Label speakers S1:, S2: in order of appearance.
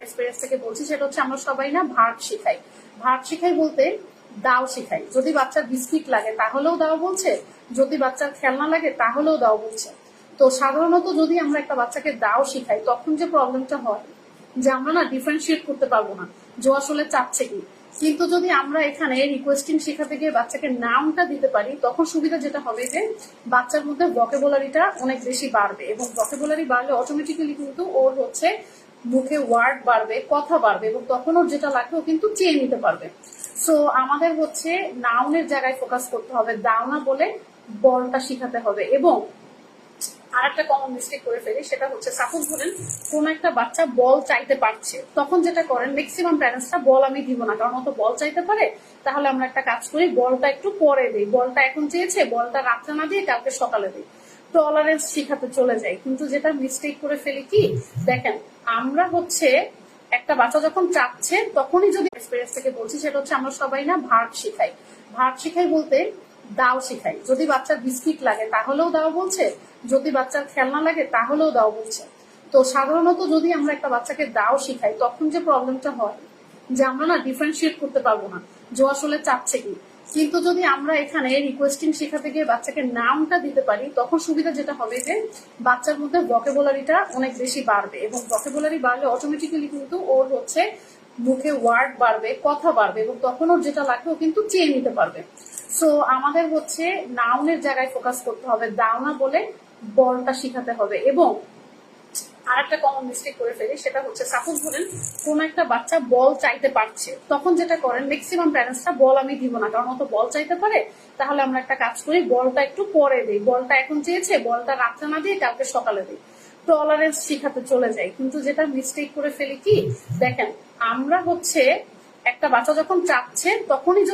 S1: Experience থেকে বলছি, সেটা হচ্ছে আমরা সবাই না ভার্ব শিখাই। ভার্ব শিখাই বলতে দাও শিখাই। যদি বাচ্চার বিস্কিট লাগে তাহলেও দাও বলছে, যদি বাচ্চার খেলনা লাগে তাহলেও দাও বলছে। তো সাধারণত যদি আমরা একটা বাচ্চাকে দাও শিখাই তখন যে প্রবলেমটা হয় যে আমরা না ডিফারেন্সিয়েট করতে পারবো না যে আসলে চাচ্ছে কি। কিন্তু যদি আমরা এখানে রিকোয়েস্টিং শেখাতে গিয়ে বাচ্চাকে নামটা দিতে পারি তখন সুবিধা যেটা হবে যে বাচ্চার মধ্যে ভোকাবুলারিটা অনেক বেশি বাড়বে, এবং ভোকাবুলারি বাড়লে অটোমেটিক্যালি কিন্তু ওর হচ্ছে মুখে ওয়ার্ড বাড়বে, কথা বাড়বে, এবং তখন ওর যেটা লাগবে ও কিন্তু চেয়ে নিতে পারবে। সো আমাদের হচ্ছে নাউনের জায়গায় ফোকাস করতে হবে, দাও না বলে বলটা শিখাতে হবে। এবং আর একটা কমন মিস্টেক করে ফেলি, সেটা হচ্ছে সাপোজ ধরেন কোন একটা বাচ্চা বল চাইতে পারছে, তখন যেটা করেন ম্যাক্সিমাম প্যারেন্টসরা বল আমি দিব না, কারণ ও তো বল চাইতে পারে, তাহলে আমরা একটা কাজ করি বলটা একটু পরে দিই, বলটা এখন চেয়েছে বলটা রাত্রে না দিয়ে কালকে সকালে দিই, টলারেন্স শিখাতে চলে যাই। কিন্তু যেটা মিস্টেক করে ফেলি কি দেখেন, আমরা হচ্ছে একটা বাচ্চা যখন চাচ্ছে তখনই, যদি এক্সপেরিয়েন্স থেকে বলছি, সেটা হচ্ছে আমরা সবাই না ভার্ব শিখাই। ভার্ব শিখাই বলতে দাও শিখাই। যদি বাচ্চার বিস্কিট লাগে তাহলেও দাও বলছে, যদি বাচ্চার খেলনা লাগে তাহলেও দাও বলছে। তো সাধারণত যদি আমরা একটা বাচ্চাকে দাও শিখাই তখন যে প্রবলেমটা হয় যে আমরা না ডিফারেন্সিয়েট করতে পারবো না যে আসলে চাচ্ছে কি। কিন্তু যদি আমরা এখানে রিকোয়েস্টিং শেখাতে গিয়ে বাচ্চাকে নামটা দিতে পারি তখন সুবিধা যেটা হবে যে বাচ্চার মধ্যে ভোকাবুলারিটা অনেক বেশি বাড়বে, এবং ভোকাবুলারি বাড়লে অটোমেটিক্যালি কিন্তু ওর হচ্ছে মুখে ওয়ার্ড বাড়বে, কথা বাড়বে, এবং তখন ওর যেটা লাগবে ও কিন্তু চেয়ে নিতে পারবে। সো আমাদের হচ্ছে নাউনের জায়গায় ফোকাস করতে হবে, দাও না বলে বলটা শিখাতে হবে। এবং আর একটা কমন মিস্টেক করে ফেলি, সেটা হচ্ছে সাপোজ ধরেন কোন একটা বাচ্চা বল চাইতে পারছে, তখন যেটা করেন ম্যাক্সিমাম প্যারেন্টসরা বল আমি দিব না, কারণ ও তো বল চাইতে পারে, তাহলে আমরা একটা কাজ করি বলটা একটু পরে দিই, বলটা এখন চেয়েছে বলটা রাত্রে না দিয়ে কালকে সকালে দিই, টলারেন্স শিখাতে চলে যাই। কিন্তু যেটা মিস্টেক করে ফেলি কি দেখেন, আমরা হচ্ছে একটা বাচ্চা যখন চাচ্ছে তখনই যদি